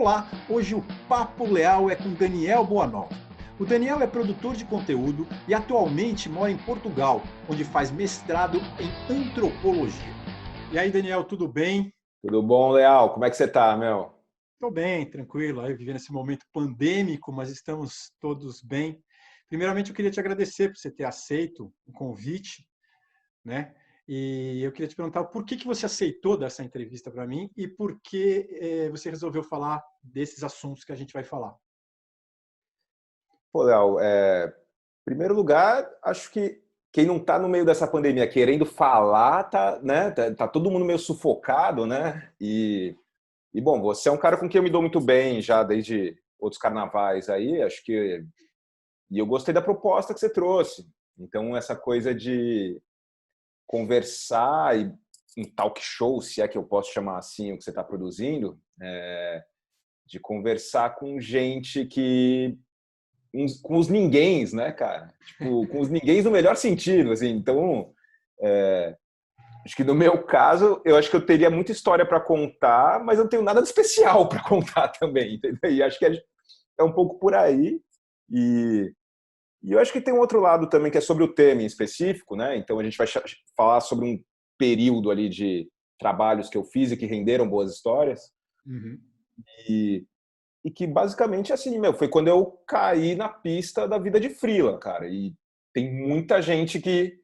Olá, hoje o Papo Leal é com Daniel Boanova. O Daniel é produtor de conteúdo e atualmente mora em Portugal, onde faz mestrado em antropologia. E aí, Daniel, tudo bem? Tudo bom, Leal? Como é que você tá, meu? Estou bem, tranquilo, aí vivendo esse momento pandêmico, mas estamos todos bem. Primeiramente, eu queria te agradecer por você ter aceito o convite, né? E eu queria te perguntar por que você aceitou dar essa entrevista para mim e por que você resolveu falar desses assuntos que a gente vai falar. Pô, Leal, em primeiro lugar, acho que quem não tá no meio dessa pandemia querendo falar, tá, né? Tá todo mundo meio sufocado, né? Bom, você é um cara com quem eu me dou muito bem já desde outros carnavais aí, acho que. E eu gostei da proposta que você trouxe. Então, essa coisa de conversar e um talk show, se é que eu posso chamar assim o que você está produzindo, de conversar com gente que com os ninguéms, né, cara? Tipo, com os ninguéms no melhor sentido, assim. Então, acho que no meu caso, eu acho que eu teria muita história para contar, mas eu não tenho nada de especial para contar também, entendeu? E acho que é um pouco por aí. E, e eu acho que tem um outro lado também que é sobre o tema em específico, né? Então a gente vai falar sobre um período ali de trabalhos que eu fiz e que renderam boas histórias. Uhum. E, E que basicamente assim, meu, foi quando eu caí na pista da vida de freela, cara. E tem muita gente que,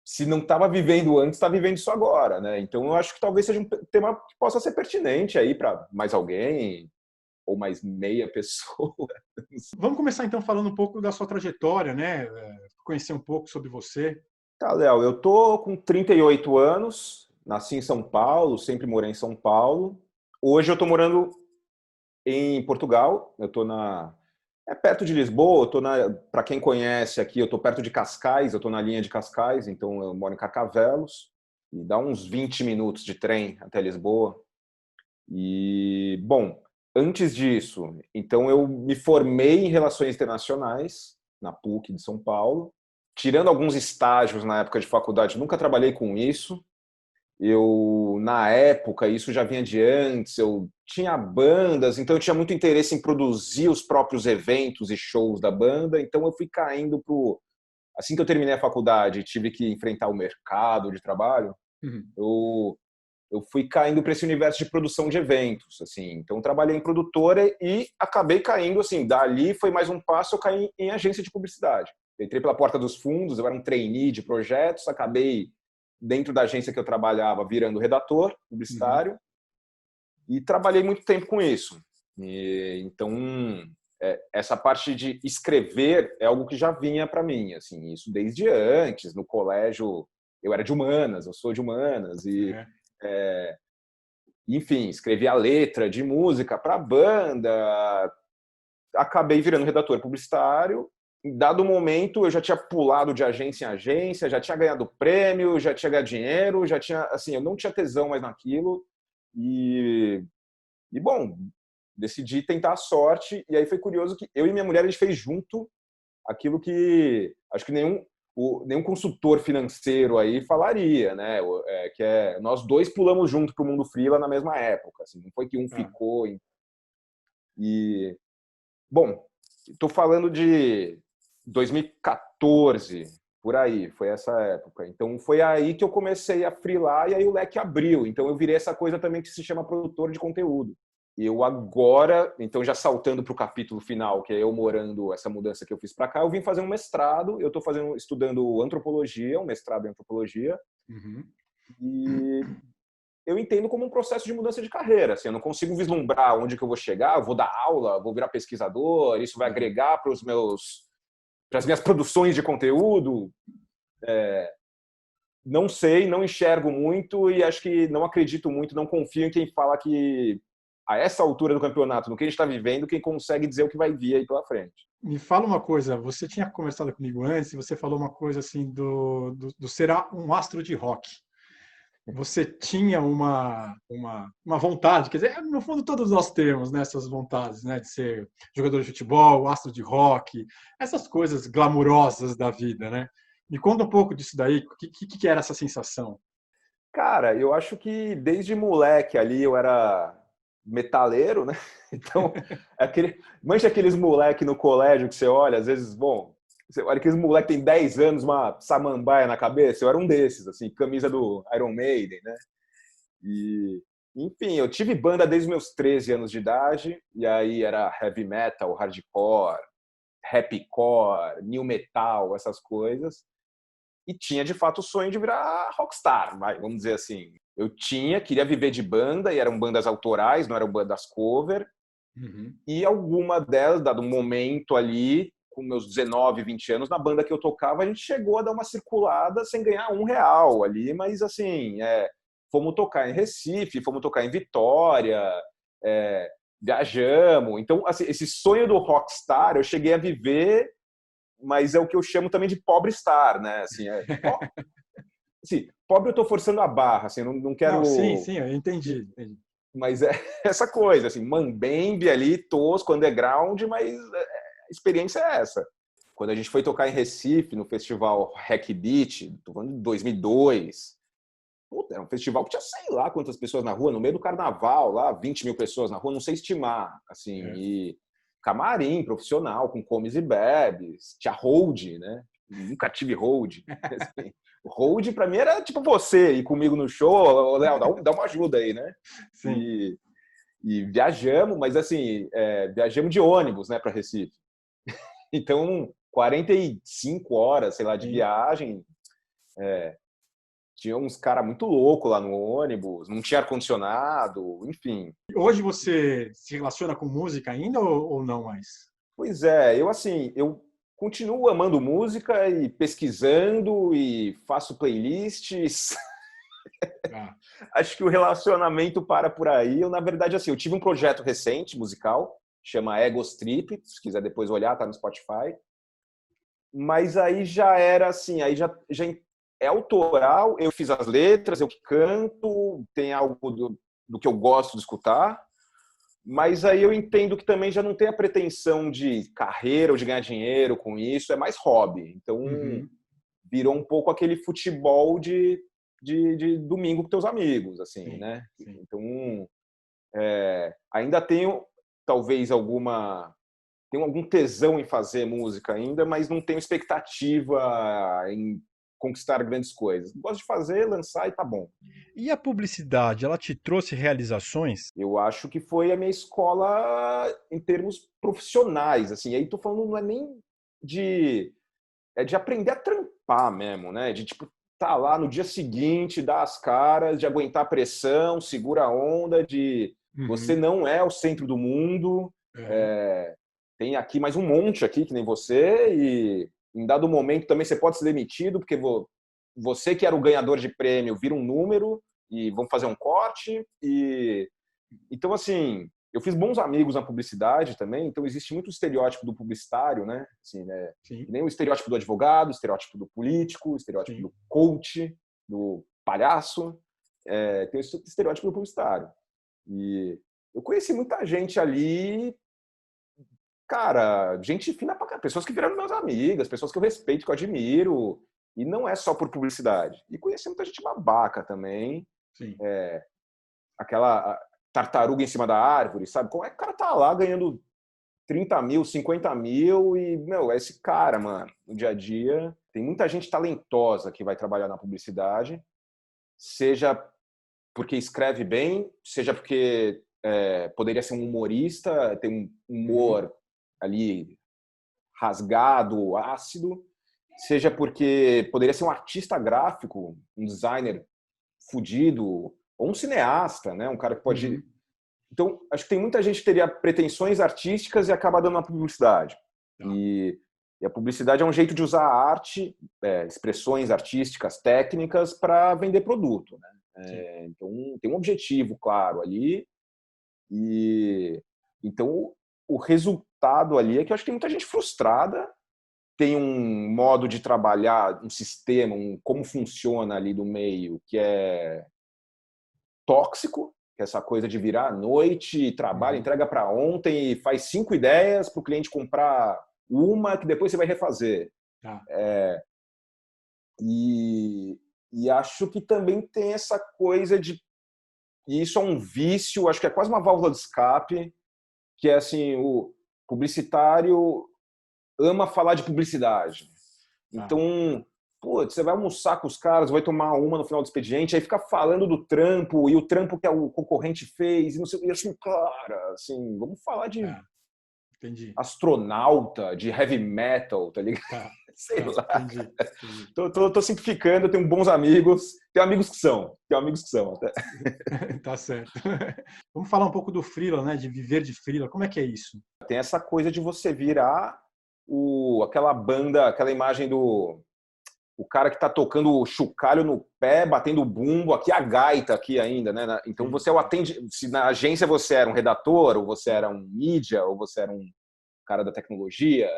se não estava vivendo antes, está vivendo isso agora, né? Então eu acho que talvez seja um tema que possa ser pertinente aí para mais alguém ou mais meia pessoa. Vamos começar então falando um pouco da sua trajetória, né? Conhecer um pouco sobre você. Tá, Léo, eu tô com 38 anos, nasci em São Paulo, sempre morei em São Paulo. Hoje eu tô morando em Portugal, eu tô na perto de Lisboa, eu tô para quem conhece aqui, eu tô perto de Cascais, eu tô na linha de Cascais, então eu moro em Carcavelos e dá uns 20 minutos de trem até Lisboa. E bom, antes disso, então eu me formei em Relações Internacionais na PUC de São Paulo, tirando alguns estágios na época de faculdade, nunca trabalhei com isso. Eu, na época, isso já vinha de antes, eu tinha bandas, então eu tinha muito interesse em produzir os próprios eventos e shows da banda, então eu fui caindo pro... Assim que eu terminei a faculdade e tive que enfrentar o mercado de trabalho, Uhum. eu, eu fui caindo para esse universo de produção de eventos, assim. Então trabalhei em produtora e acabei caindo, assim, dali foi mais um passo, eu caí em agência de publicidade. Eu entrei pela porta dos fundos, eu era um trainee de projetos, acabei dentro da agência que eu trabalhava virando redator Uhum. publicitário e trabalhei muito tempo com isso. Então, essa parte de escrever é algo que já vinha para mim, assim, isso desde antes, no colégio, eu era de humanas, eu sou de humanas É. enfim, escrevi a letra de música para a banda, acabei virando redator publicitário. Em dado momento, eu já tinha pulado de agência em agência, já tinha ganhado prêmio, já tinha ganhado dinheiro, já tinha, assim, eu não tinha tesão mais naquilo. E, bom, decidi tentar a sorte. E aí foi curioso que eu e minha mulher, a gente fez junto aquilo que acho que nenhum consultor financeiro aí falaria, né? Que é, nós dois pulamos junto para o mundo freela na mesma época. Assim, não foi que um Tá. ficou. E, bom, estou falando de 2014, por aí, foi essa época. Então foi aí que eu comecei a freelar e aí o leque abriu. Então eu virei essa coisa também que se chama produtor de conteúdo. Eu agora, então já saltando para o capítulo final, que é eu morando, essa mudança que eu fiz para cá, eu vim fazer um mestrado, eu estou estudando antropologia, um mestrado em antropologia, Uhum. e eu entendo como um processo de mudança de carreira. Assim, eu não consigo vislumbrar onde que eu vou chegar, eu vou dar aula, vou virar pesquisador, isso vai Uhum. agregar para as minhas produções de conteúdo. Não sei, não enxergo muito e acho que não acredito muito, não confio em quem fala que a essa altura do campeonato, no que a gente está vivendo, quem consegue dizer o que vai vir aí pela frente. Me fala uma coisa, você tinha conversado comigo antes e você falou uma coisa assim do ser um astro de rock. Você tinha uma vontade, quer dizer, no fundo todos nós temos, né, essas vontades, né, de ser jogador de futebol, astro de rock, essas coisas glamurosas da vida, né? Me conta um pouco disso daí, o que era essa sensação? Cara, eu acho que desde moleque ali eu era. metaleiro, né? Então, mancha aqueles moleque no colégio que você olha, às vezes, bom, você olha aqueles moleque que tem 10 anos, uma samambaia na cabeça, eu era um desses, assim, camisa do Iron Maiden, né? E, enfim, eu tive banda desde os meus 13 anos de idade, e aí era heavy metal, hardcore, rapcore, new metal, essas coisas. E tinha, de fato, o sonho de virar rockstar, vamos dizer assim. Eu queria viver de banda, e eram bandas autorais, não eram bandas cover. Uhum. E alguma delas, dado um momento ali, com meus 19, 20 anos, na banda que eu tocava, a gente chegou a dar uma circulada sem ganhar R$ 1 ali, mas assim, fomos tocar em Recife, fomos tocar em Vitória, viajamos. Então, assim, esse sonho do rockstar eu cheguei a viver, mas é o que eu chamo também de pobre star, né? Assim, pobre eu tô forçando a barra, assim, não Não, sim, quero... sim, eu entendi. Mas é essa coisa, assim, mambembe ali, tosco, underground, mas a experiência é essa. Quando a gente foi tocar em Recife, no festival Hack Beat, tô falando de 2002, puta, era um festival que tinha sei lá quantas pessoas na rua, no meio do carnaval, lá, 20 mil pessoas na rua, não sei estimar, assim, e camarim profissional, com comes e bebes, tinha hold, né? Nunca tive hold. Assim, o hold pra mim era tipo você ir comigo no show, Léo, dá uma ajuda aí, né? Sim. E viajamos, mas assim, viajamos de ônibus, né, para Recife. Então, 45 horas, sei lá, de Sim. viagem. Tinha uns caras muito loucos lá no ônibus, não tinha ar-condicionado, enfim. Hoje você se relaciona com música ainda ou não mais? Pois é, eu continuo amando música e pesquisando e faço playlists. Ah, Acho que o relacionamento para por aí. Eu, na verdade, assim, eu tive um projeto recente, musical, chama Egos Trip, se quiser depois olhar, tá no Spotify. Mas aí já era assim, aí já é autoral, eu fiz as letras, eu que canto, tem algo do que eu gosto de escutar, mas aí eu entendo que também já não tem a pretensão de carreira ou de ganhar dinheiro com isso, é mais hobby. Então, uhum. virou um pouco aquele futebol de domingo com teus amigos, assim, Sim, né? sim. Então, ainda tenho talvez tenho algum tesão em fazer música ainda, mas não tenho expectativa em conquistar grandes coisas. Gosto de fazer, lançar e tá bom. E a publicidade, ela te trouxe realizações? Eu acho que foi a minha escola em termos profissionais, assim. Aí tô falando não é nem de de aprender a trampar mesmo, né? De tipo tá lá no dia seguinte, dar as caras, de aguentar a pressão, segura a onda, de você Uhum. não é o centro do mundo. Uhum. É, tem aqui mais um monte aqui que nem você e em dado momento também você pode ser demitido porque você que era o ganhador de prêmio vira um número e vão fazer um corte e então assim eu fiz bons amigos na publicidade também, então existe muito estereótipo do publicitário, né? Assim, né? Sim, Nem o estereótipo do advogado, o estereótipo do político, o estereótipo sim. do coach, do palhaço, tem o estereótipo do publicitário. E eu conheci muita gente ali, cara, gente fina pra cá, pessoas que viraram meus amigas, pessoas que eu respeito, que eu admiro, e não é só por publicidade. E conheci muita gente babaca também, Sim. aquela tartaruga em cima da árvore, sabe? Como é que o cara tá lá ganhando 30 mil, 50 mil e, meu, é esse cara, mano, no dia a dia. Tem muita gente talentosa que vai trabalhar na publicidade, seja porque escreve bem, seja porque poderia ser um humorista, tem um Uhum. humor ali rasgado, ácido, seja porque poderia ser um artista gráfico, um designer fudido, ou um cineasta, né? Um cara que pode. Uhum. Então, acho que tem muita gente que teria pretensões artísticas e acaba dando na publicidade. Tá. E a publicidade é um jeito de usar a arte, expressões artísticas, técnicas, para vender produto. Né? Sim. Então, tem um objetivo claro ali. E então, o resultado ali é que eu acho que tem muita gente frustrada, tem um modo de trabalhar, um sistema, como funciona ali do meio, que é tóxico, que é essa coisa de virar à noite, trabalha, Uhum. entrega para ontem e faz 5 ideias para o cliente comprar uma que depois você vai refazer. Tá. E, e acho que também tem essa coisa de E isso é um vício, acho que é quase uma válvula de escape, que é assim, o publicitário ama falar de publicidade. Então, pô, você vai almoçar com os caras, vai tomar uma no final do expediente, aí fica falando do trampo, e o trampo que o concorrente fez, e não sei, e assim, cara, assim, vamos falar de Entendi. astronauta, de heavy metal, tá ligado? Sei lá. Entendi. Tô simplificando, eu tenho bons amigos, tenho amigos que são até. Tá certo. Vamos falar um pouco do freela, né? De viver de freela. Como é que é isso? Tem essa coisa de você virar aquela banda, aquela imagem do o cara que tá tocando o chocalho no pé, batendo o bumbo, aqui a gaita aqui ainda, né? Então você se na agência você era um redator, ou você era um mídia, ou você era um cara da tecnologia,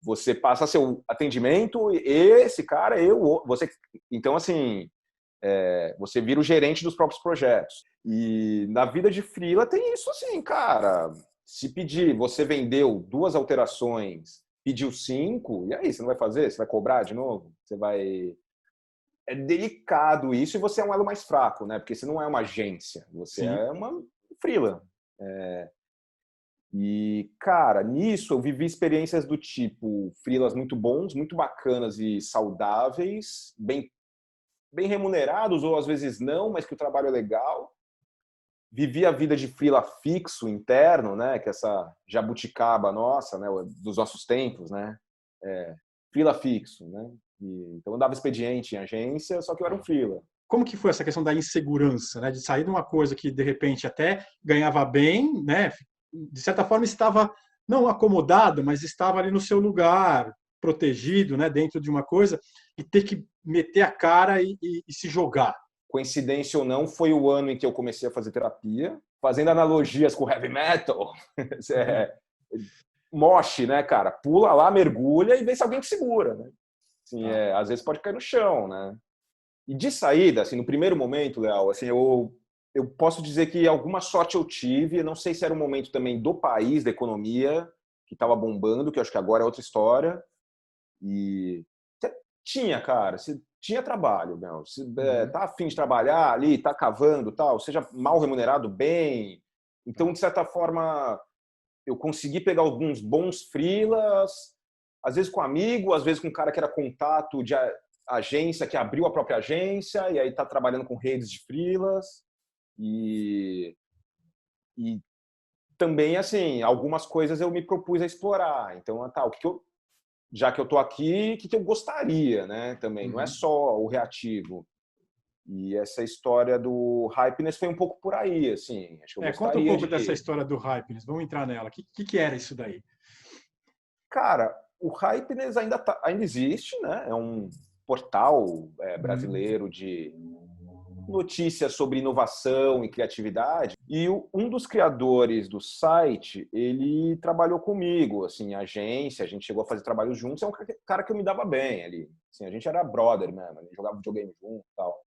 você passa a ser o atendimento, e esse cara, você. Então, assim, você vira o gerente dos próprios projetos. E na vida de freela tem isso assim, cara. Se pedir, você vendeu 2 alterações, pediu 5, e aí, você não vai fazer? Você vai cobrar de novo? Você vai... É delicado isso, e você é um elo mais fraco, né? Porque você não é uma agência, você é uma freela. E, cara, nisso eu vivi experiências do tipo freelas muito bons, muito bacanas e saudáveis, bem remunerados, ou às vezes não, mas que o trabalho é legal. Vivi a vida de freela fixo, interno, né? Que é essa jabuticaba nossa, né? Dos nossos tempos, né? Freela fixo, né? Então eu dava expediente em agência, só que eu era um freela. Como que foi essa questão da insegurança, né? De sair de uma coisa que, de repente, até ganhava bem, né? De certa forma, estava não acomodado, mas estava ali no seu lugar, protegido, né? Dentro de uma coisa, e ter que meter a cara e se jogar. Coincidência ou não, foi o ano em que eu comecei a fazer terapia, fazendo analogias com heavy metal. Moche, né, cara? Pula lá, mergulha e vê se alguém te segura, né? Assim, às vezes pode cair no chão, né? E de saída, assim, no primeiro momento, Leal, assim, eu posso dizer que alguma sorte eu tive. Não sei se era um momento também do país, da economia, que estava bombando, que eu acho que agora é outra história. E tinha, cara, tinha trabalho, meu. Tá afim de trabalhar ali, tá cavando, tal, seja mal remunerado, bem. Então, de certa forma, eu consegui pegar alguns bons freelas, às vezes com amigo, às vezes com um cara que era contato de agência, que abriu a própria agência, e aí tá trabalhando com redes de freelas. E também, assim, algumas coisas eu me propus a explorar. Então, o que eu já que eu estou aqui, o que eu gostaria, né? Também não é só o reativo. E essa história do Hypeness foi um pouco por aí, assim. Acho que eu Conta um gostaria pouco dessa história do Hypeness. Vamos entrar nela. O que era isso daí? Cara, o Hypeness ainda existe, né? É um portal brasileiro de notícias sobre inovação e criatividade. E um dos criadores do site, ele trabalhou comigo, assim, agência, a gente chegou a fazer trabalho juntos, é um cara que eu me dava bem ali. Assim, a gente era brother mesmo, a gente jogava videogame junto e tal.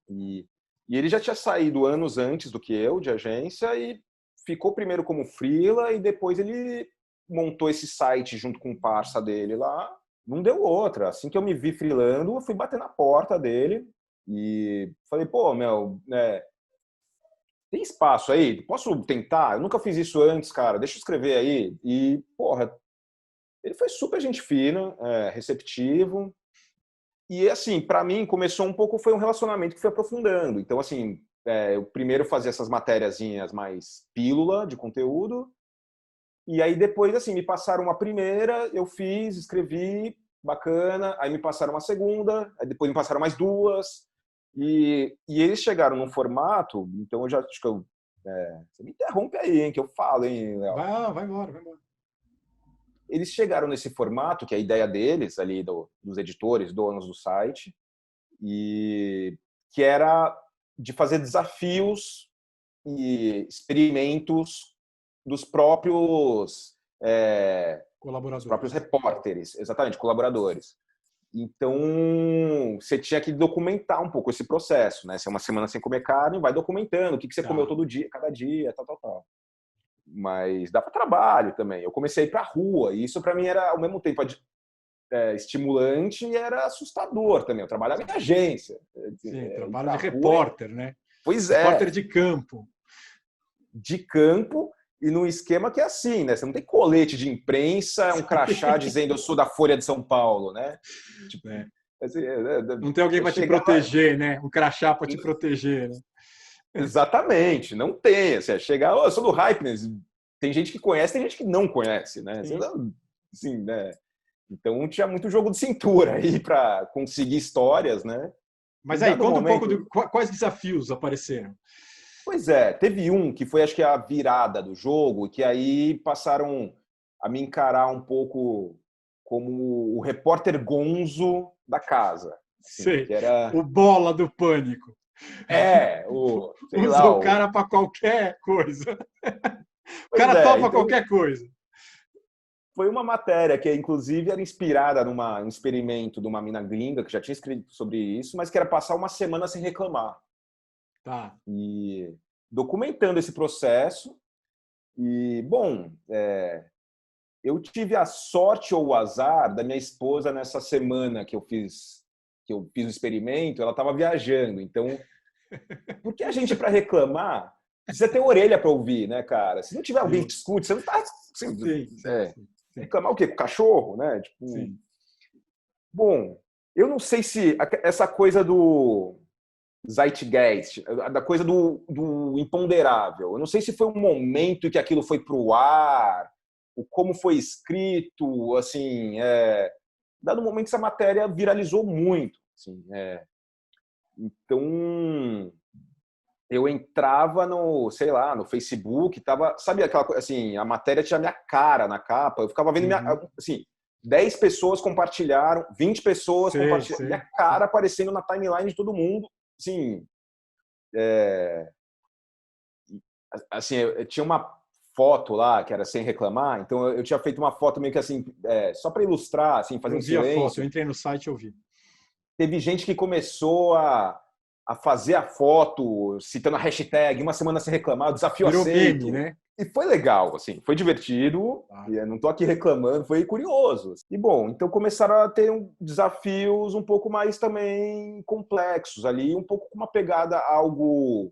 E ele já tinha saído anos antes do que eu, de agência, e ficou primeiro como freela, e depois ele montou esse site junto com um parça dele lá. Não deu outra. Assim que eu me vi freelando, eu fui bater na porta dele, e falei, pô, meu, tem espaço aí? Posso tentar? Eu nunca fiz isso antes, cara. Deixa eu escrever aí. E, porra, ele foi super gente fina, receptivo. E, assim, para mim, começou um pouco, foi um relacionamento que foi aprofundando. Então, assim, eu primeiro fazia essas matériazinhas mais pílula de conteúdo. E aí, depois, assim, me passaram uma primeira, eu fiz, escrevi, bacana. Aí me passaram uma segunda, aí depois me passaram mais 2. E eles chegaram num formato, então eu já acho que você me interrompe aí, hein, que eu falo, hein, Léo. Vai embora. Eles chegaram nesse formato, que é a ideia deles, ali, dos editores, donos do site, e que era de fazer desafios e experimentos dos próprios repórteres, exatamente, colaboradores. Então, você tinha que documentar um pouco esse processo, né? Se é uma semana sem comer carne, vai documentando o que você comeu todo dia, cada dia, tal. Mas dá para trabalho também. Eu comecei a ir para a rua, e isso para mim era, ao mesmo tempo, estimulante e era assustador também. Eu trabalhava em agência. Sim, trabalho de repórter, né? Pois Repórter é, de campo. de campo e num esquema que é assim, né? Você não tem colete de imprensa, um crachá dizendo eu sou da Folha de São Paulo, né? Tipo, Né? assim, Não tem alguém você para te chega proteger, né? Um crachá para te proteger, né? exatamente, não tem. Assim, chegar, oh, eu sou do Hypeness. Tem gente que conhece, tem gente que não conhece, né? Você Sim. não, assim, né? Então tinha muito jogo de cintura aí para conseguir histórias, né? Mas Em aí, dado conta um pouco momento, do quais desafios apareceram. pois é, teve um que foi acho que a virada do jogo, que aí passaram a me encarar um pouco como o repórter gonzo da casa, assim, Sei. que era O bola do pânico. o, sei Usa lá, o o cara para qualquer coisa. O pois cara é, topa então qualquer coisa. foi uma matéria que, inclusive, era inspirada num experimento de uma mina gringa que já tinha escrito sobre isso, mas que era passar uma semana sem reclamar. Tá. E documentando esse processo. E, bom, eu tive a sorte ou o azar da minha esposa nessa semana que eu fiz o experimento, ela estava viajando. Então, porque a gente, para reclamar, precisa ter orelha para ouvir, né, cara? Se não tiver alguém Sim, que escute, você não está. Assim, sim, sim, sim, sim. reclamar o quê? Com o cachorro, né? Tipo, Sim. bom, eu não sei se essa coisa do Zeitgeist, da coisa do imponderável, eu não sei se foi um momento em que aquilo foi para o ar, o como foi escrito, assim, dado o momento essa matéria viralizou muito, assim, então eu entrava no, sei lá, no Facebook, tava, sabe aquela coisa, assim, a matéria tinha minha cara na capa, eu ficava vendo minha, Uhum. assim, 10 pessoas compartilharam, 20 pessoas Sei, compartilharam, minha sei, sei. cara aparecendo na timeline de todo mundo, assim, assim, eu tinha uma foto lá que era sem reclamar, então eu tinha feito uma foto meio que assim, só para ilustrar, assim, Eu fazendo vi a foto, eu silêncio. entrei no site e eu vi. Teve gente que começou a fazer a foto citando a hashtag uma semana sem reclamar, desafio Virou meme, aceito. né? E foi legal, assim, foi divertido, Tá. e eu não tô aqui reclamando, foi curioso. E bom, então começaram a ter desafios um pouco mais também complexos ali, um pouco com uma pegada algo,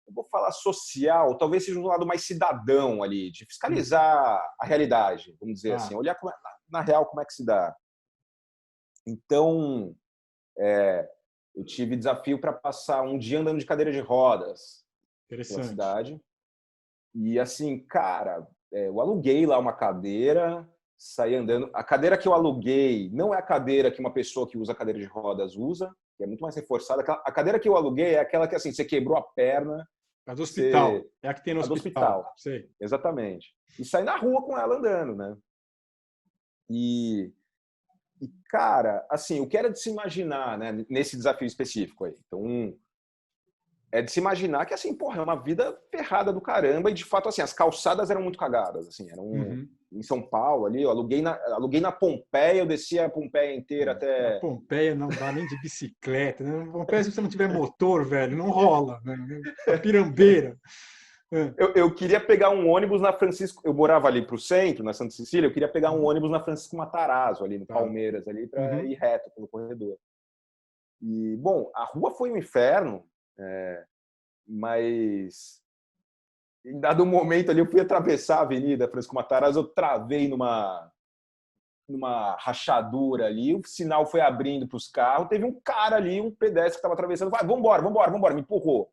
eu vou falar social, talvez seja um lado mais cidadão ali, de Hum. fiscalizar a realidade, vamos dizer assim, Tá. olhar na real como é que se dá. Então, eu tive desafio para passar um dia andando de cadeira de rodas pela Interessante. cidade. E assim, cara, eu aluguei lá uma cadeira, saí andando. A cadeira que eu aluguei não é a cadeira que uma pessoa que usa cadeira de rodas usa, que é muito mais reforçada. A cadeira que eu aluguei é aquela que assim, você quebrou a perna, A do hospital. você É a que tem no a do hospital. hospital. Sei. Exatamente. E saí na rua com ela andando, né? E, cara, assim, o que era de se imaginar, né, nesse desafio específico aí? Então, é de se imaginar que, assim, porra, é uma vida ferrada do caramba e, de fato, assim, as calçadas eram muito cagadas, assim, eram Uhum. em São Paulo ali, eu aluguei na Pompeia, eu descia a Pompeia inteira A até... Pompeia não dá nem de bicicleta, né? A Pompeia, se você não tiver motor, velho, não rola, né? A pirambeira. É. Eu queria pegar um ônibus na Francisco, eu morava ali pro centro, na Santa Cecília, eu queria pegar um Uhum. ônibus na Francisco Matarazzo, ali no Tá. Palmeiras, ali, para Uhum. ir reto pelo corredor. E, bom, a rua foi um inferno, mas em dado momento ali eu fui atravessar a Avenida Francisco Matarazzo, eu travei numa rachadura ali, o sinal foi abrindo para os carros, teve um cara ali, um pedestre que estava atravessando, vai, vambora, vambora, vambora, me empurrou.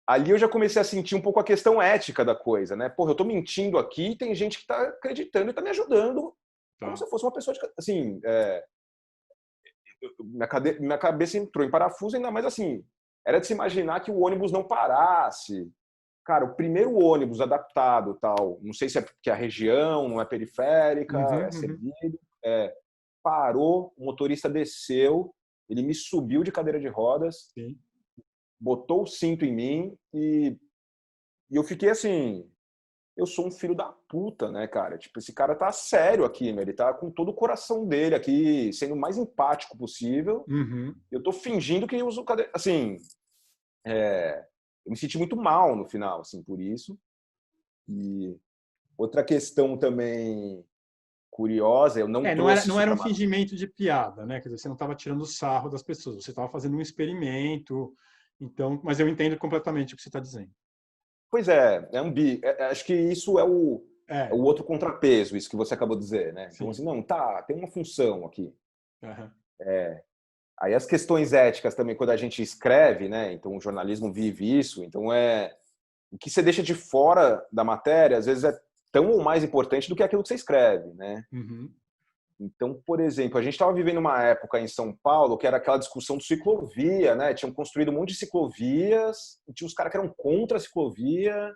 Ali eu já comecei a sentir um pouco a questão ética da coisa, né? Porra, eu tô mentindo aqui, tem gente que tá acreditando e tá me ajudando, como se Tá. eu fosse uma pessoa de... Assim, minha cabeça entrou em parafuso, ainda mais assim, era de se imaginar que o ônibus não parasse. Cara, o primeiro ônibus adaptado, tal, não sei se é porque a região não é periférica, Uhum, é uhum. servido, parou, o motorista desceu, ele me subiu de cadeira de rodas, Sim. botou o cinto em mim e eu fiquei assim, eu sou um filho da puta, né, cara? Tipo, esse cara tá sério aqui, né? Ele tá com todo o coração dele aqui, sendo o mais empático possível. Uhum. Eu tô fingindo que uso cadeira, assim, eu me senti muito mal no final, assim, por isso. E outra questão também curiosa, eu não trouxe não isso era para um fingimento de piada, né? Quer dizer, você não estava tirando sarro das pessoas, você estava fazendo um experimento. Então, mas eu entendo completamente o que você está dizendo. Pois acho que isso é o É, outro contrapeso, isso que você acabou de dizer, né? Então, sim. assim, não, tá, tem uma função aqui. Aham. Aí as questões éticas também, quando a gente escreve, né? Então, o jornalismo vive isso, então o que você deixa de fora da matéria, às vezes é tão ou mais importante do que aquilo que você escreve, né? Uhum. Então, por exemplo, a gente estava vivendo uma época em São Paulo que era aquela discussão de ciclovia, né? Tinham construído um monte de ciclovias, e tinha uns caras que eram contra a ciclovia,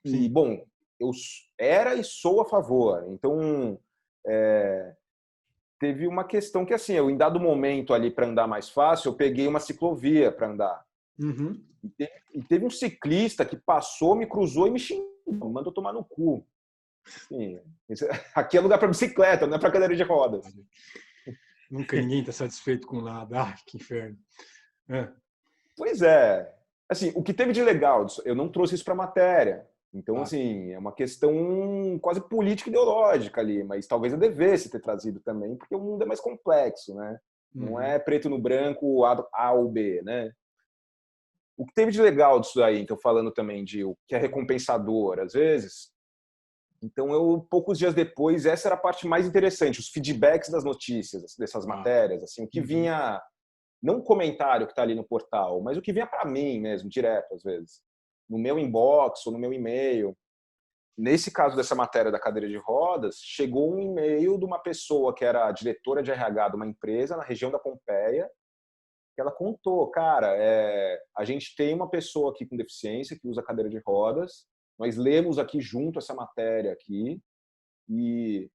e, Sim. bom, eu era e sou a favor. Então, teve uma questão que, assim, eu, em dado momento ali para andar mais fácil, eu peguei uma ciclovia para andar. Uhum. E teve um ciclista que passou, me cruzou e me xingou, me mandou tomar no cu. Assim, aqui é lugar para bicicleta, não é para cadeira de rodas. Nunca ninguém está satisfeito com nada. Ai, que inferno. É. Pois é. Assim, o que teve de legal, eu não trouxe isso para a matéria. Então, Claro. assim, é uma questão quase política ideológica ali, mas talvez eu devesse ter trazido também, porque o mundo é mais complexo, né? Não Uhum. é preto no branco A ou B, né? O que teve de legal disso aí, então falando também de o que é recompensador, às vezes, então eu poucos dias depois, essa era a parte mais interessante, os feedbacks das notícias, dessas Ah. matérias, assim, o que Uhum. vinha, não o comentário que está ali no portal, mas o que vinha para mim mesmo, direto às vezes, no meu inbox ou no meu e-mail. Nesse caso dessa matéria da cadeira de rodas, chegou um e-mail de uma pessoa que era diretora de RH de uma empresa na região da Pompeia, que ela contou, cara, a gente tem uma pessoa aqui com deficiência que usa cadeira de rodas, nós lemos aqui junto essa matéria aqui e,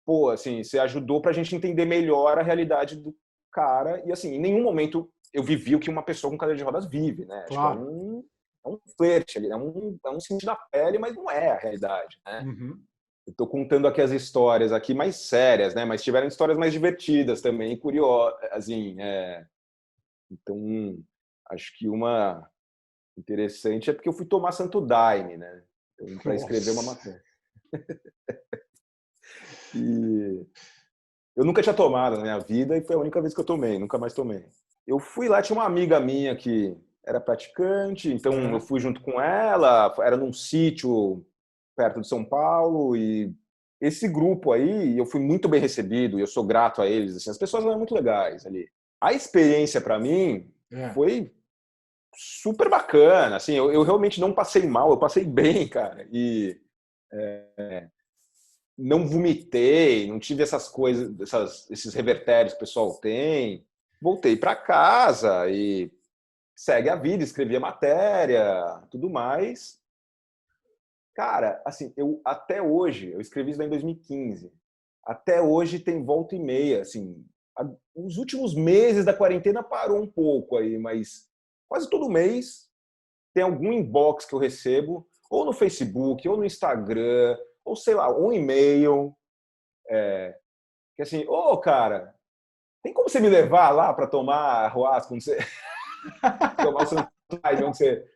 pô, assim, você ajudou para a gente entender melhor a realidade do cara e, assim, em nenhum momento eu vivi o que uma pessoa com cadeira de rodas vive, né? Acho que Claro. é um flerte ali, é um sentir da pele, mas não é a realidade, né? Uhum. Eu tô contando aqui as histórias aqui mais sérias, né? Mas tiveram histórias mais divertidas também, curiosas, assim, então, acho que uma interessante é porque eu fui tomar Santo Daime, né? Então, para escrever uma Nossa. matéria. E eu nunca tinha tomado na minha vida e foi a única vez que eu tomei, nunca mais tomei. Eu fui lá, tinha uma amiga minha que era praticante, então eu Aham. fui junto com ela, era num sítio perto de São Paulo e esse grupo aí, eu fui muito bem recebido e eu sou grato a eles, assim, as pessoas eram muito legais ali. A experiência para mim É. foi super bacana, assim, eu realmente não passei mal, eu passei bem, cara, e não vomitei, não tive essas coisas, esses revertérios que o pessoal tem. Voltei para casa e segue a vida, escrevi a matéria, tudo mais. Cara, assim, eu até hoje, eu escrevi isso lá em 2015. Até hoje tem volta e meia, assim, os últimos meses da quarentena parou um pouco aí, mas quase todo mês tem algum inbox que eu recebo, ou no Facebook, ou no Instagram, ou sei lá, um e-mail, que assim, ô cara, tem como você me levar lá para tomar arruasca, quando você tomar o Santo Daime, onde você...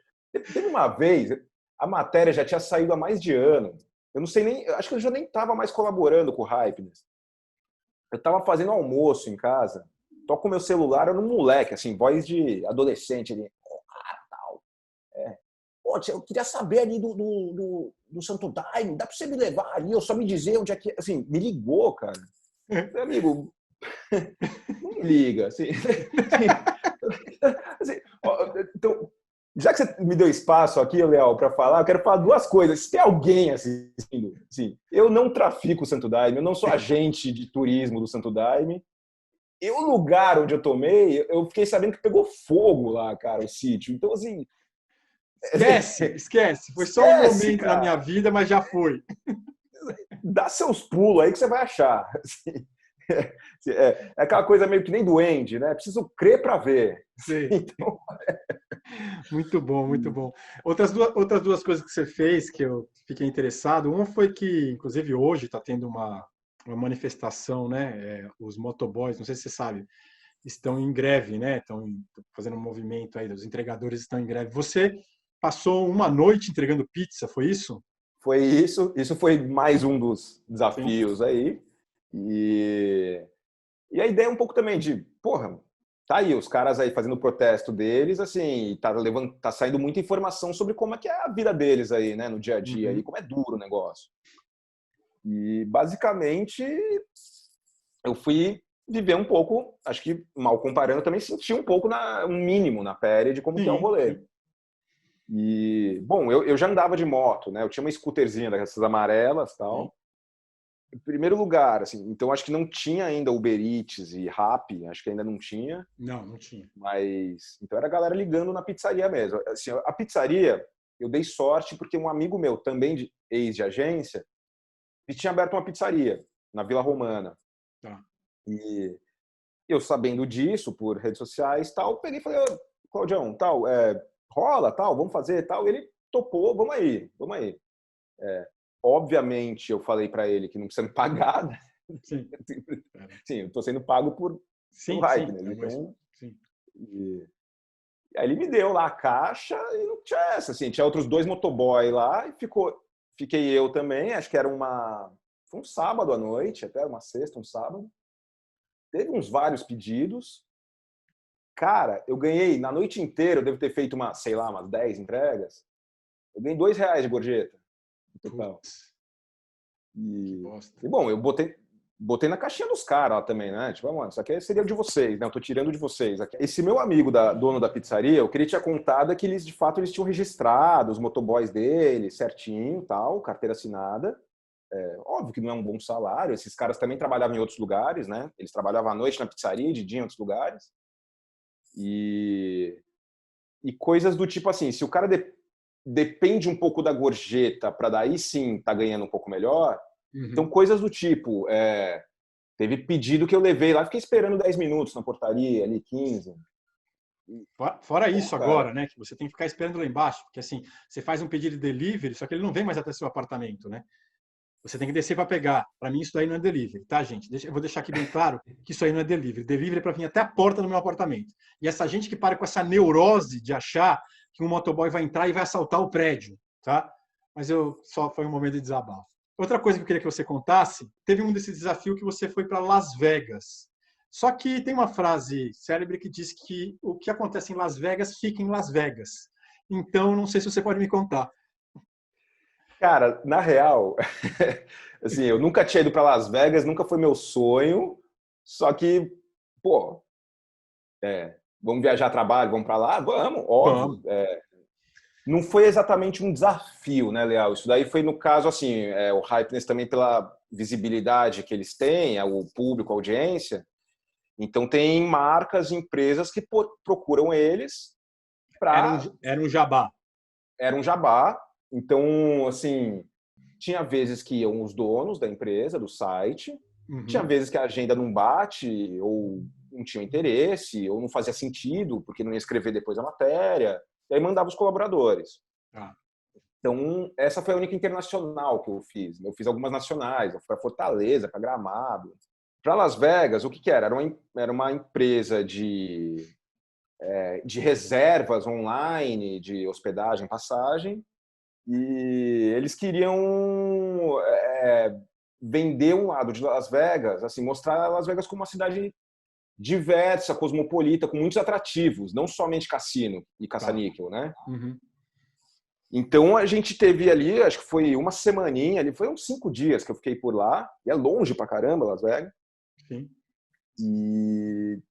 Teve uma vez, a matéria já tinha saído há mais de ano. Eu não sei nem, acho que eu já nem estava mais colaborando com o Hypeness. Eu estava fazendo almoço em casa, toco meu celular, era um moleque, assim, voz de adolescente ali. Tal. Pô, eu queria saber ali do Santo Daime, dá para você me levar ali, ou só me dizer onde é que... Assim, me ligou, cara. Meu amigo, não me liga. Assim, assim, então, já que você me deu espaço aqui, Léo, para falar, eu quero falar duas coisas. Se tem alguém assistindo, assim, eu não trafico o Santo Daime, eu não sou agente de turismo do Santo Daime. E o lugar onde eu tomei, eu fiquei sabendo que pegou fogo lá, cara, o sítio. Então, assim, Esquece, esquece. Foi só um esquece, momento na minha cara. vida, mas já foi. Dá seus pulos aí que você vai achar. Assim, é aquela coisa meio que nem duende, né? Preciso crer para ver. Sei. Então, Muito bom, muito bom. Outras duas coisas que você fez que eu fiquei interessado. Uma foi que, inclusive, hoje está tendo uma manifestação, né? Os motoboys, não sei se você sabe, estão em greve, né? Estão fazendo um movimento aí, os entregadores estão em greve. Você passou uma noite entregando pizza, foi isso? foi isso. Isso foi mais um dos desafios aí. E a ideia é um pouco também de, porra, tá aí os caras aí fazendo o protesto deles, assim, tá saindo muita informação sobre como é que é a vida deles aí, né, no dia a dia, e como é duro o negócio. E, basicamente, eu fui viver um pouco, acho que, mal comparando, eu também senti um pouco, um mínimo na pele de como que é o rolê. Sim. E, bom, eu já andava de moto, né, eu tinha uma scooterzinha dessas amarelas e tal. Em primeiro lugar, assim, então acho que não tinha ainda Uber Eats e Rappi, acho que ainda não tinha. Não tinha. Mas, então era a galera ligando na pizzaria mesmo. Assim, a pizzaria, eu dei sorte porque um amigo meu, também ex de agência, ele tinha aberto uma pizzaria na Vila Romana. Tá. E eu sabendo disso, por redes sociais tal, peguei e falei, Claudião, tal, rola, tal, vamos fazer, tal. Ele topou, vamos aí. Obviamente, eu falei para ele que não precisa me pagar, né? Sim. Sim, eu tô sendo pago pelo hype, né? Então, e aí ele me deu lá a caixa e não tinha essa, assim, tinha outros 2 motoboy lá e fiquei eu também, acho que foi um sábado à noite, até uma sexta, um sábado. Teve vários pedidos. Cara, eu ganhei, na noite inteira, eu devo ter feito umas 10 entregas. Eu ganhei R$2 de gorjeta no total. E bom, eu botei na caixinha dos caras lá também, né? Tipo, mano, isso aqui seria de vocês, né? Eu tô tirando de vocês. Esse meu amigo, dono da pizzaria, eu queria te contar que eles, de fato, eles tinham registrado os motoboys dele, certinho, tal, carteira assinada. Óbvio que não é um bom salário. Esses caras também trabalhavam em outros lugares, né? Eles trabalhavam à noite na pizzaria, de dia em outros lugares. E coisas do tipo assim, se o cara depende um pouco da gorjeta para daí sim tá ganhando um pouco melhor, então coisas do tipo, teve pedido que eu levei lá, fiquei esperando 10 minutos na portaria, ali 15. Fora isso agora, né, que você tem que ficar esperando lá embaixo, porque assim, você faz um pedido de delivery, só que ele não vem mais até seu apartamento, né? Você tem que descer para pegar. Para mim, isso daí não é delivery, tá, gente? Eu vou deixar aqui bem claro que isso aí não é delivery. Delivery é para vir até a porta do meu apartamento. E essa gente que para com essa neurose de achar que um motoboy vai entrar e vai assaltar o prédio, tá? Mas só foi um momento de desabafo. Outra coisa que eu queria que você contasse, teve um desses desafios que você foi para Las Vegas. Só que tem uma frase célebre que diz que o que acontece em Las Vegas fica em Las Vegas. Então, não sei se você pode me contar. Cara, na real, assim, eu nunca tinha ido para Las Vegas, nunca foi meu sonho, só que, pô, vamos viajar a trabalho, vamos para lá? Vamos, óbvio. Não foi exatamente um desafio, né, Leal? Isso daí foi, no caso, assim, o Hypeness também pela visibilidade que eles têm, o público, a audiência. Então, tem marcas e empresas que procuram eles para... Era um jabá. Era um jabá. Então, assim, tinha vezes que iam os donos da empresa, do site, tinha vezes que a agenda não bate, ou não tinha interesse, ou não fazia sentido, porque não ia escrever depois a matéria, e aí mandava os colaboradores. Então, essa foi a única internacional que eu fiz. Eu fiz algumas nacionais, eu fui para Fortaleza, para Gramado. Para Las Vegas, o que era? Era uma empresa de reservas online, de hospedagem, passagem, e eles queriam vender um lado de Las Vegas, assim, mostrar Las Vegas como uma cidade diversa, cosmopolita, com muitos atrativos, não somente cassino e caça-níquel, né? Então a gente teve ali, acho que foi uma semaninha, ali foi uns 5 dias que eu fiquei por lá, e é longe pra caramba Las Vegas. Sim. E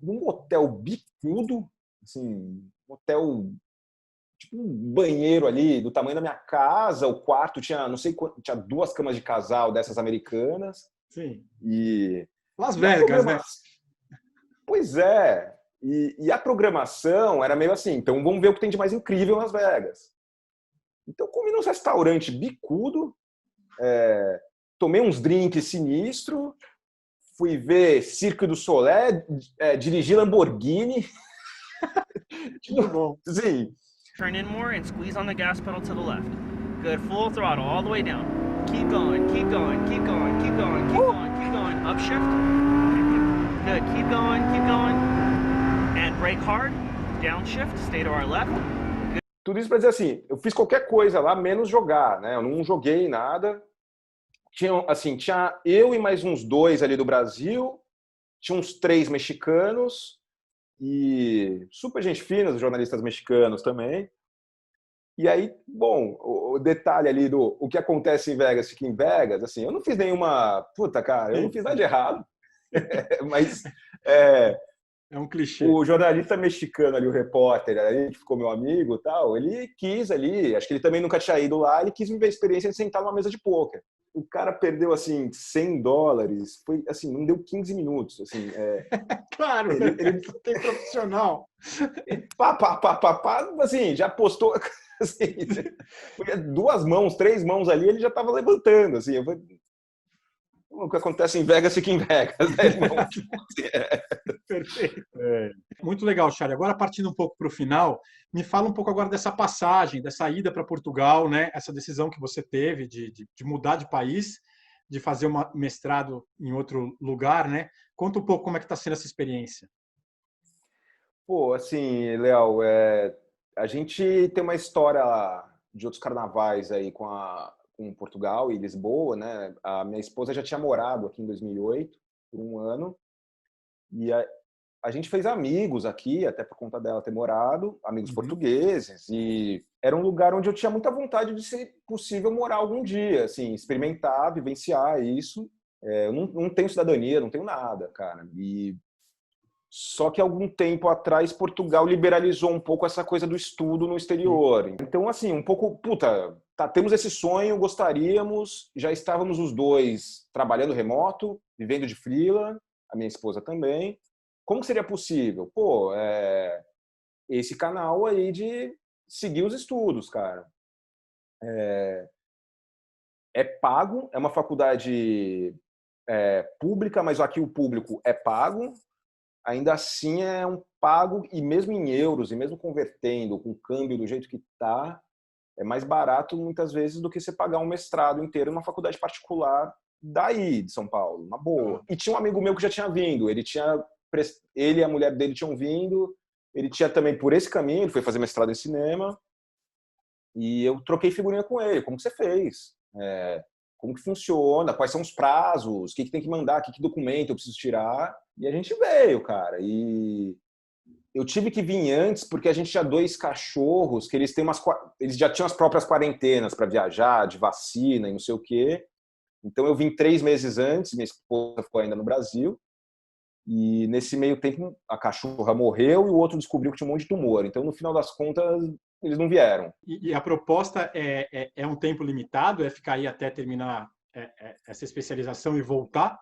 num hotel bicudo, assim, um hotel tipo um banheiro ali do tamanho da minha casa, o quarto tinha, não sei quanto, tinha 2 camas de casal dessas americanas. Sim. E Las Vegas, né? Pois é. E a programação era meio assim, então vamos ver o que tem de mais incrível em Las Vegas. Então comi num restaurante bicudo, tomei uns drinks sinistros, fui ver Cirque du Soleil, dirigi Lamborghini. Muito bom. Sim. Turn in more and squeeze on the gas pedal to the left. Good, full throttle all the way down. Keep going, keep going, keep going, keep going, keep going, keep going. Upshift. Good, keep going, and brake hard. Downshift, stay to our left. tudo isso para dizer assim, eu fiz qualquer coisa lá, menos jogar, né? Eu não joguei nada. Tinha eu e mais uns 2 ali do Brasil, tinha uns 3 mexicanos e super gente fina, os jornalistas mexicanos também. E aí, bom, o detalhe ali do o que acontece em Vegas fica em Vegas, assim, eu não fiz nenhuma... Puta, cara, eu não fiz nada de errado. Mas É um clichê. o jornalista mexicano ali, o repórter, ali, que ficou meu amigo e tal, ele quis ali, acho que ele também nunca tinha ido lá, ele quis viver a experiência de sentar numa mesa de pôquer. O cara perdeu, assim, $100, foi, assim, não deu 15 minutos, assim. Claro, Ele só tem profissional. assim, já postou, assim, 2 mãos, 3 mãos ali, ele já estava levantando, assim. O que acontece em Vegas fica em Vegas, né, irmão? Perfeito. Muito legal, Charlie. Agora, partindo um pouco para o final, me fala um pouco agora dessa passagem, dessa ida para Portugal, né? Essa decisão que você teve de mudar de país, de fazer um mestrado em outro lugar, né? Conta um pouco como é que está sendo essa experiência. Pô, assim, Léo, a gente tem uma história de outros carnavais aí com Portugal e Lisboa, né? A minha esposa já tinha morado aqui em 2008, por um ano, e a gente fez amigos aqui, até por conta dela ter morado, amigos portugueses, e era um lugar onde eu tinha muita vontade de ser possível morar algum dia, assim, experimentar, vivenciar isso. Eu não tenho cidadania, não tenho nada, cara. Só que algum tempo atrás Portugal liberalizou um pouco essa coisa do estudo no exterior. Então, assim, um pouco, puta, temos esse sonho, gostaríamos, já estávamos os dois trabalhando remoto, vivendo de freela, a minha esposa também. Como que seria possível? Pô, esse canal aí de seguir os estudos, cara. É pago, é uma faculdade pública, mas aqui o público é pago. Ainda assim é um pago, e mesmo em euros, e mesmo convertendo com o câmbio do jeito que está, é mais barato muitas vezes do que você pagar um mestrado inteiro numa faculdade particular daí, de São Paulo, uma boa. E tinha um amigo meu que já tinha vindo, ele e a mulher dele tinham vindo, ele tinha também por esse caminho, ele foi fazer mestrado em cinema, e eu troquei figurinha com ele, como que você fez? Como que funciona? Quais são os prazos? O que tem que mandar? Que documento eu preciso tirar? E a gente veio, cara. E eu tive que vir antes porque a gente tinha 2 cachorros que eles já tinham as próprias quarentenas para viajar, de vacina e não sei o quê. Então eu vim 3 meses antes, minha esposa ficou ainda no Brasil. E nesse meio tempo a cachorra morreu e o outro descobriu que tinha um monte de tumor. Então no final das contas eles não vieram. E a proposta é um tempo limitado? É ficar aí até terminar essa especialização e voltar?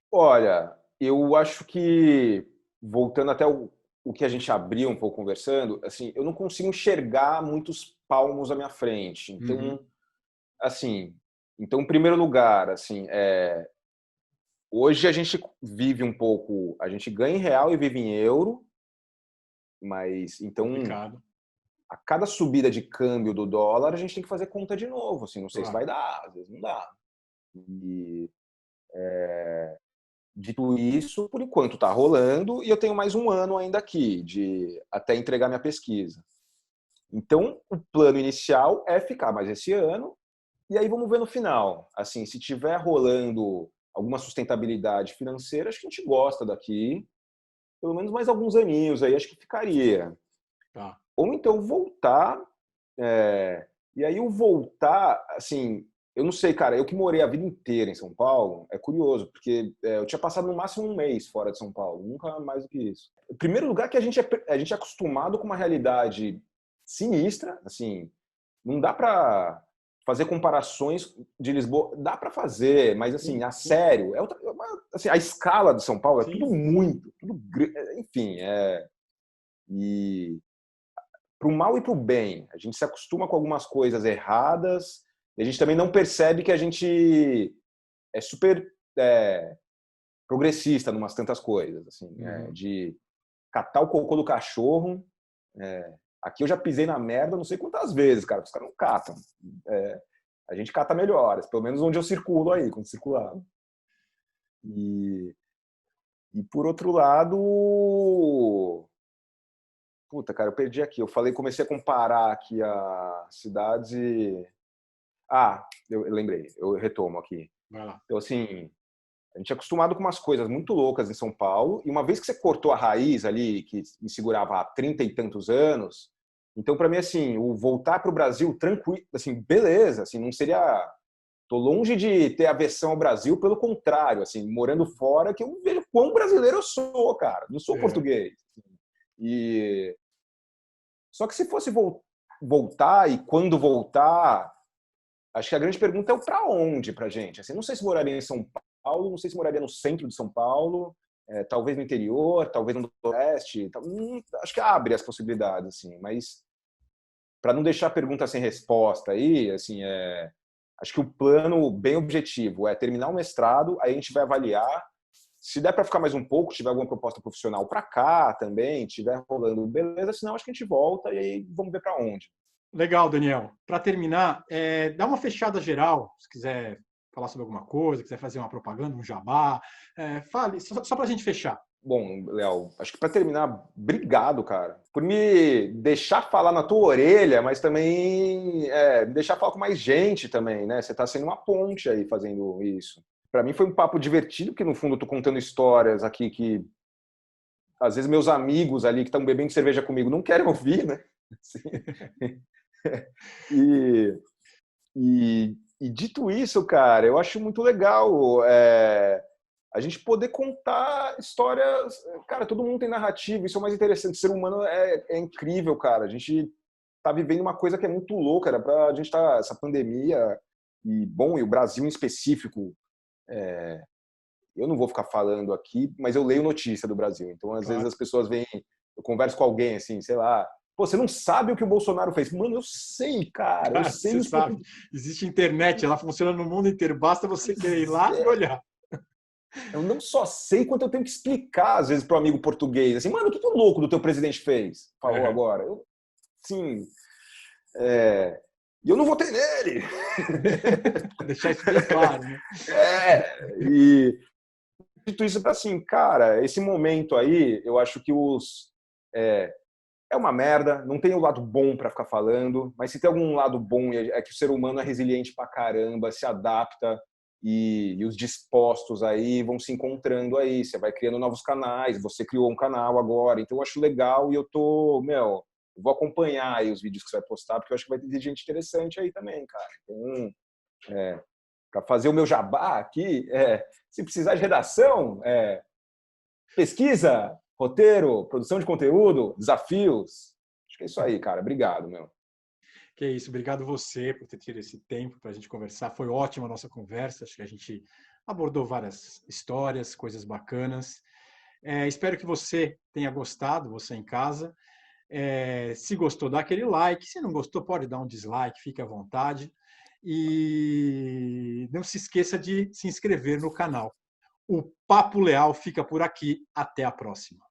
Olha, eu acho que, voltando até o que a gente abriu um pouco conversando, assim, eu não consigo enxergar muitos palmos à minha frente. Então, assim, em primeiro lugar, assim, hoje a gente vive um pouco, a gente ganha em real e vive em euro, mas então Complicado. a cada subida de câmbio do dólar a gente tem que fazer conta de novo, assim, não sei se vai dar, às vezes não dá. E dito isso, por enquanto está rolando e eu tenho mais um ano ainda aqui até entregar minha pesquisa. Então, o plano inicial é ficar mais esse ano e aí vamos ver no final. Assim, se tiver rolando alguma sustentabilidade financeira, acho que a gente gosta daqui. Pelo menos mais alguns aninhos aí, acho que ficaria. Tá. Ou então voltar. E aí o voltar, assim, eu não sei, cara, eu que morei a vida inteira em São Paulo, é curioso, porque eu tinha passado no máximo um mês fora de São Paulo, nunca mais do que isso. Em primeiro lugar que a gente é acostumado com uma realidade sinistra, assim, não dá para fazer comparações de Lisboa, dá para fazer, mas assim, a sério, assim, a escala de São Paulo é tudo muito, enfim, e para o mal e para o bem, a gente se acostuma com algumas coisas erradas, e a gente também não percebe que a gente é super progressista em umas tantas coisas, assim, de catar o cocô do cachorro. Aqui eu já pisei na merda não sei quantas vezes, cara, os caras não catam. A gente cata melhores, pelo menos onde eu circulo aí, quando circulava. E por outro lado, Puta, cara, eu perdi aqui. Comecei a comparar aqui as cidades e... eu lembrei, eu retomo aqui. Vai lá. Então, assim, a gente é acostumado com umas coisas muito loucas em São Paulo, e uma vez que você cortou a raiz ali, que me segurava há 30 e tantos anos, então, para mim, assim, o voltar para o Brasil tranquilo, assim, beleza, assim, não seria... Tô longe de ter aversão ao Brasil, pelo contrário, assim, morando fora, que eu vejo quão brasileiro eu sou, cara. Não sou português. E... Só que se fosse voltar, e quando voltar, acho que a grande pergunta é o para onde pra gente. Assim, não sei se moraria em São Paulo, não sei se moraria no centro de São Paulo, talvez no interior, talvez no Nordeste. Acho que abre as possibilidades, assim, mas para não deixar a pergunta sem resposta aí, assim, acho que o plano bem objetivo é terminar o mestrado, aí a gente vai avaliar. Se der para ficar mais um pouco, tiver alguma proposta profissional para cá também, tiver rolando, beleza, senão acho que a gente volta e aí vamos ver para onde. Legal, Daniel. Para terminar, dá uma fechada geral, se quiser falar sobre alguma coisa, quiser fazer uma propaganda, um jabá, fale, só para a gente fechar. Bom, Léo, acho que para terminar, obrigado, cara, por me deixar falar na tua orelha, mas também me deixar falar com mais gente também, né? Você está sendo uma ponte aí fazendo isso. Para mim foi um papo divertido, porque no fundo eu tô contando histórias aqui que às vezes meus amigos ali que estão bebendo cerveja comigo não querem ouvir, né? Assim. E dito isso, cara, eu acho muito legal a gente poder contar histórias. Cara, todo mundo tem narrativa, isso é o mais interessante. O ser humano é incrível, cara. A gente tá vivendo uma coisa que é muito louca, era pra gente estar essa pandemia e o Brasil em específico. Eu não vou ficar falando aqui, mas eu leio notícia do Brasil. Então, às vezes as pessoas vêm, eu converso com alguém assim, sei lá, pô, você não sabe o que o Bolsonaro fez. Mano, eu sei, cara. Eu sei. Você sabe. Existe internet, ela funciona no mundo inteiro. Basta você querer ir lá e olhar. Eu não só sei quanto eu tenho que explicar, às vezes, para um amigo português. Assim, mano, o que o louco do teu presidente fez? Falou agora. Sim. E eu não votei nele. Deixar isso bem claro, né? E dito isso, assim, cara, esse momento aí, eu acho que é uma merda, não tem o lado bom para ficar falando, mas se tem algum lado bom é que o ser humano é resiliente pra caramba, se adapta e os dispostos aí vão se encontrando aí, você vai criando novos canais, você criou um canal agora, então eu acho legal e eu vou acompanhar aí os vídeos que você vai postar, porque eu acho que vai ter gente interessante aí também, cara. Então, para fazer o meu jabá aqui, se precisar de redação, pesquisa, roteiro, produção de conteúdo, desafios. Acho que é isso aí, cara. Obrigado, meu. Que é isso. Obrigado você por ter tido esse tempo para a gente conversar. Foi ótima a nossa conversa. Acho que a gente abordou várias histórias, coisas bacanas. Espero que você tenha gostado, você em casa. Se gostou, dá aquele like. Se não gostou, pode dar um dislike. Fique à vontade. E não se esqueça de se inscrever no canal. O Papo Leal fica por aqui. Até a próxima.